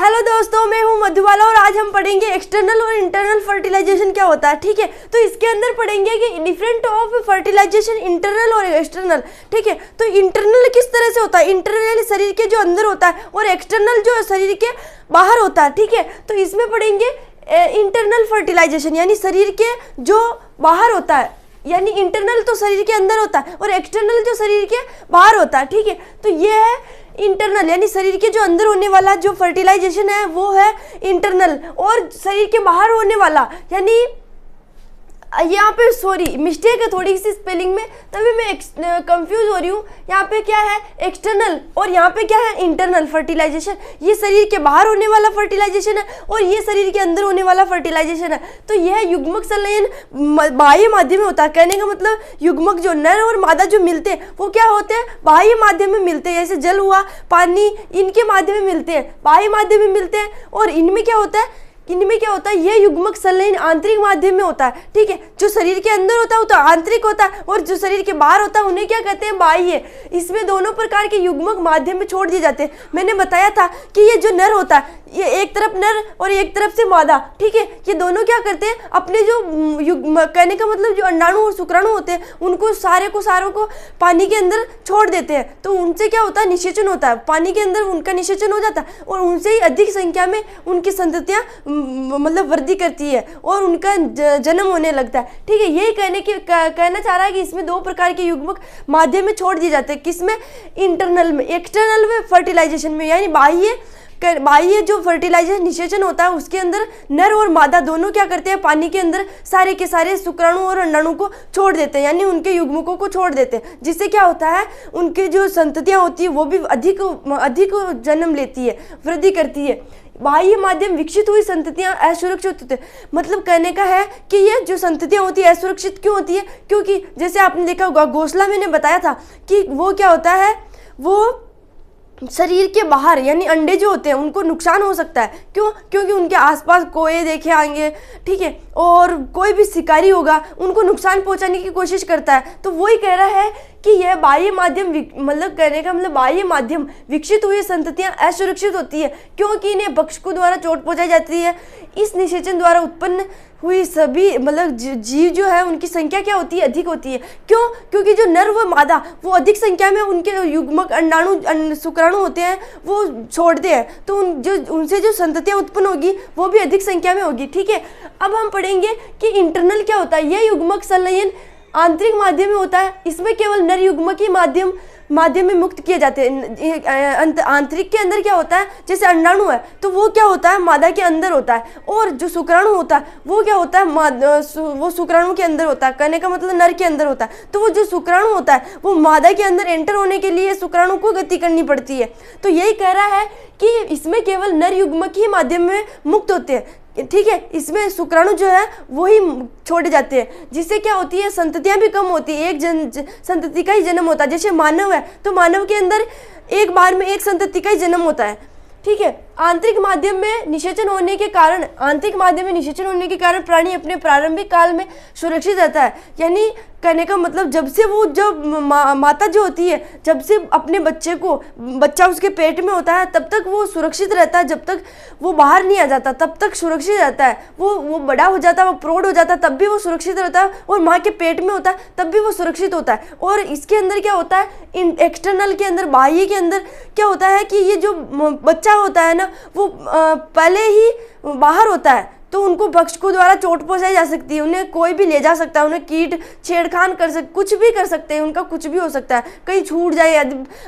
Hello दोस्तों, मैं हूं मधुबाला और आज हम पढ़ेंगे एक्सटर्नल और इंटरनल फर्टिलाइजेशन क्या होता है। ठीक है, तो इसके अंदर पढ़ेंगे कि डिफरेंट ऑफ फर्टिलाइजेशन इंटरनल और एक्सटर्नल। ठीक है, तो इंटरनल किस तरह से होता है, इंटरनल शरीर के जो अंदर होता है और एक्सटर्नल जो शरीर के बाहर होता है। ठीक है, तो इसमें पढ़ेंगे इंटरनल फर्टिलाइजेशन यानी शरीर के जो बाहर होता है, यानी इंटरनल तो शरीर के अंदर होता है और एक्सटर्नल जो शरीर के बाहर होता है। ठीक है, तो ये है इंटरनल यानी शरीर के जो अंदर होने वाला जो फर्टिलाइजेशन है वो है इंटरनल, और शरीर के बाहर होने वाला यानी यहाँ पे सॉरी मिस्टेक है थोड़ी सी स्पेलिंग में, तभी मैं कंफ्यूज हो रही हूँ। यहाँ पे क्या है एक्सटर्नल और यहाँ पे क्या है इंटरनल फर्टिलाइजेशन। ये शरीर के बाहर होने वाला फर्टिलाइजेशन है और ये शरीर के अंदर होने वाला फर्टिलाइजेशन है। तो यह युग्मक संलयन बाह्य माध्यम में होता है। कहने का मतलब युग्मक जो नर और मादा जो मिलते हैं वो क्या होते हैं, बाह्य माध्यम में मिलते हैं। जैसे जल हुआ, पानी, इनके माध्यम में मिलते हैं, बाह्य माध्यम में मिलते हैं। और इनमें क्या होता है, ये युग्मक संलयन आंतरिक माध्यम में होता है। ठीक है, जो शरीर के अंदर होता है वो तो आंतरिक होता है और जो शरीर के बाहर होता है उन्हें क्या कहते हैं, बाह्य। इसमें दोनों प्रकार के युग्मक माध्यम में छोड़ दिए जाते हैं। मैंने बताया था कि ये जो नर होता है, ये एक तरफ नर और एक तरफ से मादा। ठीक है, ये दोनों क्या करते हैं, अपने जो कहने का मतलब जो अंडाणु और शुक्राणु होते हैं उनको सारों को पानी के अंदर छोड़ देते हैं। तो उनसे क्या होता है, निषेचन होता है, पानी के अंदर उनका निषेचन हो जाता है और उनसे ही अधिक संख्या में उनकी संततियां मतलब वृद्धि करती है और उनका जन्म होने लगता है। ठीक है, यही कहना चाह रहा है कि इसमें दो प्रकार के युग्मक माध्यम में छोड़ दिए जाते हैं। किसमें, इंटरनल में, एक्सटर्नल में फर्टिलाइजेशन में, यानी बाह्य जो फर्टिलाइजेशन निषेचन होता है उसके अंदर नर और मादा दोनों क्या करते हैं, पानी के अंदर सारे के सारे शुक्राणु और अंडाणु को छोड़ देते हैं, यानी उनके युग्मकों को छोड़ देते हैं। जिससे क्या होता है, उनके जो संततियां होती है वो भी अधिक जन्म लेती है, वृद्धि करती है। बाह्य माध्यम विकसित हुई संततियां असुरक्षित होती है। मतलब कहने का है कि ये जो संततियां होती है असुरक्षित क्यों होती है, क्योंकि जैसे आपने देखा होगा घोंसला मैंने बताया था कि वो क्या होता है, वो शरीर के बाहर यानी अंडे जो होते हैं उनको नुकसान हो सकता है। क्यों, क्योंकि उनके आसपास कोए देखे आएंगे। ठीक है, और कोई भी शिकारी होगा उनको नुकसान पहुंचाने की कोशिश करता है। तो वही कह रहा है कि यह बाह्य माध्यम मतलब कहने का मतलब बाह्य माध्यम विकसित हुई संततियां असुरक्षित होती है क्योंकि इन्हें भक्षकों द्वारा चोट पहुंचाई जाती है। इस निषेचन द्वारा उत्पन्न हुई सभी मतलब जीव जो है उनकी संख्या क्या होती है, अधिक होती है। क्यों, क्योंकि जो नर व मादा वो अधिक संख्या में उनके युग्मक अंडाणु शुक्राणु होते हैं वो छोड़ते हैं, तो उनसे जो संततियां उत्पन्न होगी वो भी अधिक संख्या में होगी। ठीक है, अब हम पढ़ेंगे कि इंटरनल क्या होता है। यह युग्मक संलयन आंतरिक माध्यम में होता है। इसमें केवल नर युग्मक ही माध्यम में मुक्त किए जाते हैं। आंतरिक के अंदर क्या होता है, जैसे अंडाणु है तो वो क्या होता है, मादा के अंदर होता है, और जो शुक्राणु होता है वो क्या होता है, वो शुक्राणु के अंदर होता है। कहने का मतलब नर के अंदर होता है। तो वो जो शुक्राणु होता है वो मादा के अंदर एंटर होने के लिए शुक्राणु को गति करनी पड़ती है। तो यही कह रहा है कि इसमें केवल नर युग्मक ही माध्यम में मुक्त होते हैं। ठीक है, इसमें शुक्राणु जो है वही छोड़े जाते हैं, जिससे क्या होती है, संततियां भी कम होती है। एक संतति का ही जन्म होता है। जैसे मानव है तो मानव के अंदर एक बार में एक संतति का ही जन्म होता है। ठीक है, आंतरिक माध्यम में निषेचन होने के कारण प्राणी अपने प्रारंभिक काल में सुरक्षित रहता है। यानी कहने का मतलब जब से वो माता जो होती है जब से अपने बच्चा उसके पेट में होता है तब तक वो सुरक्षित रहता है। जब तक वो बाहर नहीं आ जाता तब तक सुरक्षित रहता है। वो बड़ा हो जाता है, वो प्रौढ़ हो जाता है तब भी वो सुरक्षित रहता है, और माँ के पेट में होता है तब भी वो सुरक्षित होता है। और इसके अंदर क्या होता है, एक्सटर्नल के अंदर बाह्य के अंदर क्या होता है कि ये जो बच्चा होता है ना वो पहले ही बाहर होता है, तो उनको भक्षकों द्वारा चोट पहुंचाई जा सकती है। उन्हें कोई भी ले जा सकता है, उन्हें कीट छेड़खान कुछ भी कर सकते हैं, उनका कुछ भी हो सकता है, कहीं छूट जाए या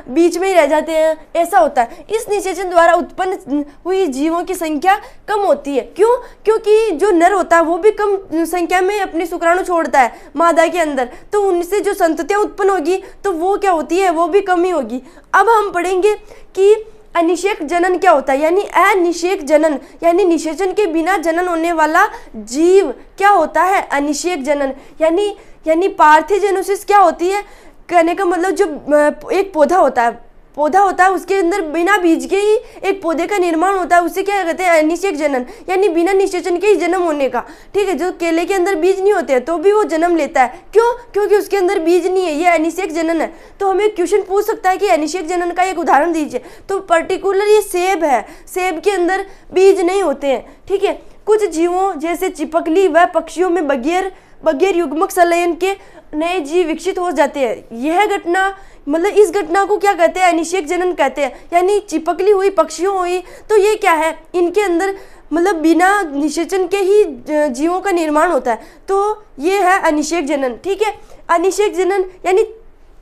बीच में ही रह जाते हैं, ऐसा होता है। इस निषेचन द्वारा उत्पन्न हुई जीवों की संख्या कम होती है। क्यों, क्योंकि जो नर होता है वो भी कम संख्या में अपनी शुक्राणु छोड़ता है मादा के अंदर, तो उनसे जो संततियां उत्पन्न होगी तो वो क्या होती है, वो भी कम ही होगी। अब हम पढ़ेंगे कि अनिषेक जनन क्या होता है, यानी अनिषेक जनन यानी निषेचन के बिना जनन होने वाला जीव क्या होता है, अनिषेक जनन यानी पार्थेजेनोसिस क्या होती है। कहने का मतलब जो एक पौधा होता है, पौधा होता है उसके अंदर बिना बीज के ही एक पौधे का निर्माण होता है, उसे क्या कहते हैं, अनिषेक जनन, यानी बिना निषेचन के ही जन्म होने का। ठीक है, जो केले के अंदर बीज नहीं होते हैं तो भी वो जन्म लेता है, क्यों? क्योंकि उसके अंदर बीज नहीं है, ये अनिषेक जनन है। तो हमें क्वेश्चन पूछ सकता है कि अनिषेक जनन का एक उदाहरण दीजिए, तो पर्टिकुलर ये सेब है, सेब के अंदर बीज नहीं होते हैं। ठीक है, कुछ जीवों जैसे चिपकली व पक्षियों में बगैर युग्मक संलयन के नए जीव विकसित हो जाते हैं। यह घटना मतलब इस घटना को क्या कहते हैं, अनिषेक जनन कहते हैं। यानी चिपकली हुई, पक्षियों हुई, तो ये क्या है, इनके अंदर मतलब बिना निषेचन के ही जीवों का निर्माण होता है, तो ये है अनिषेक जनन। ठीक है, अनिषेक जनन यानी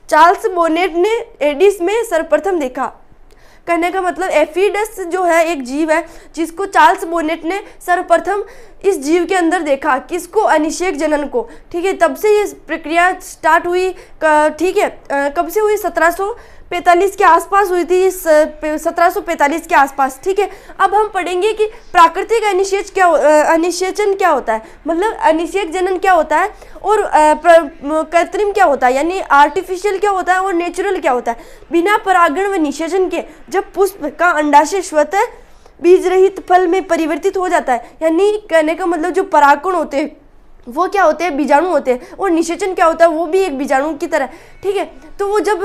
चार्ल्स बोनेट ने एडिस में सर्वप्रथम देखा। कहने का मतलब एफिडस जो है एक जीव है जिसको चार्ल्स बोनेट ने सर्वप्रथम इस जीव के अंदर देखा, किसको, अनिषेक जनन को। ठीक है, तब से ये प्रक्रिया स्टार्ट हुई। ठीक है, कब से हुई, 1745 के आसपास हुई थी, 1745 के आसपास। ठीक है, अब हम पढ़ेंगे कि प्राकृतिक अनिषेचन क्या होता है, मतलब अनिषेक जनन क्या होता है, और कृत्रिम क्या होता है, यानी आर्टिफिशियल क्या होता है और नेचुरल क्या होता है। बिना परागण व निषेचन के जब पुष्प का अंडाशय स्वतः बीज रहित फल में परिवर्तित हो जाता है, यानी कहने का मतलब जो परागकण होते हैं वो क्या होते हैं, बीजाणु होते हैं, और निषेचन क्या होता है, वो भी एक बीजाणु की तरह। ठीक है, तो वो जब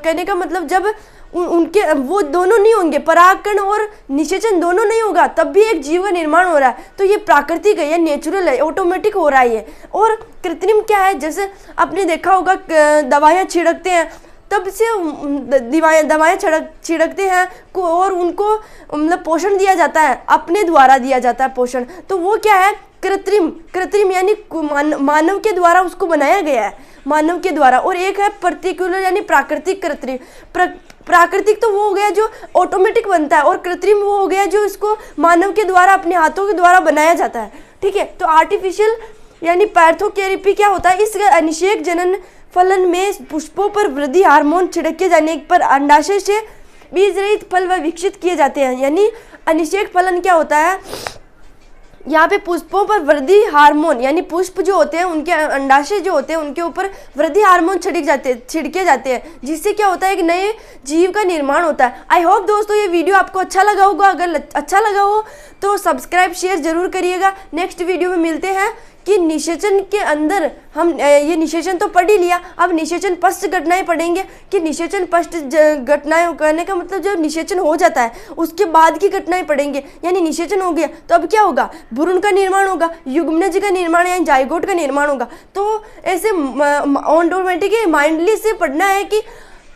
कहने का मतलब जब उनके वो दोनों नहीं होंगे, परागकण और निषेचन दोनों नहीं होगा, तब भी एक जीव का निर्माण हो रहा है, तो ये प्राकृतिक है, ये नेचुरल है, ऑटोमेटिक हो रहा है ये। और कृत्रिम क्या है, जैसे आपने देखा होगा दवाइयाँ छिड़कते हैं, तब से दवाएं छिड़कते हैं और उनको मतलब पोषण दिया जाता है, अपने द्वारा दिया जाता है पोषण, तो वो क्या है, कृत्रिम यानी मानव के द्वारा उसको बनाया गया है, मानव के द्वारा। और एक है पर्टिकुलर यानी प्राकृतिक कृत्रिम। प्राकृतिक तो वो हो गया जो ऑटोमेटिक बनता है, और कृत्रिम वो हो गया जो इसको मानव के द्वारा अपने हाथों के द्वारा बनाया जाता है। ठीक है, तो आर्टिफिशियल यानी पैर्थोकेरेपी क्या होता है, इस अनिषेक जनन फलन में पुष्पों पर वृद्धि हार्मोन छिड़के जाने पर अंडाशय से बीज रहित फल व विकसित किए जाते हैं। यानी अनिषेक फलन क्या होता है, यहाँ पे पुष्पों पर वृद्धि हार्मोन यानी पुष्प जो होते हैं उनके अंडाशय जो होते हैं उनके ऊपर वृद्धि हार्मोन छिड़के जाते हैं, जिससे क्या होता है, एक नए जीव का निर्माण होता है। आई होप दोस्तों ये वीडियो आपको अच्छा लगा होगा, अगर अच्छा लगा हो तो सब्सक्राइब शेयर जरूर करिएगा। नेक्स्ट वीडियो में मिलते हैं कि निषेचन के अंदर हम ये निषेचन तो पढ़ ही लिया, अब निषेचन पश्च घटनाएं पढ़ेंगे कि निषेचन पश्च घटनाएं कहने का मतलब जब निषेचन हो जाता है उसके बाद की घटनाएं पढ़ेंगे। यानी निषेचन हो गया तो अब क्या होगा, भ्रूण का निर्माण होगा, युग्मनज का निर्माण यानी जाइगोट का निर्माण होगा। तो ऐसे ऑटोमेटिकली माइंडली से पढ़ना है कि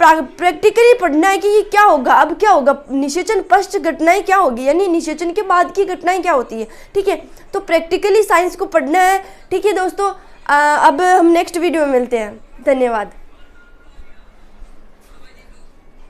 प्रैक्टिकली पढ़ना है कि ये क्या होगा, अब क्या होगा, निषेचन पश्च घटनाएं क्या होगी, यानी निषेचन के बाद की घटनाएं क्या होती है। ठीक है, तो प्रैक्टिकली साइंस को पढ़ना है। ठीक है दोस्तों, अब हम नेक्स्ट वीडियो में मिलते हैं। धन्यवाद।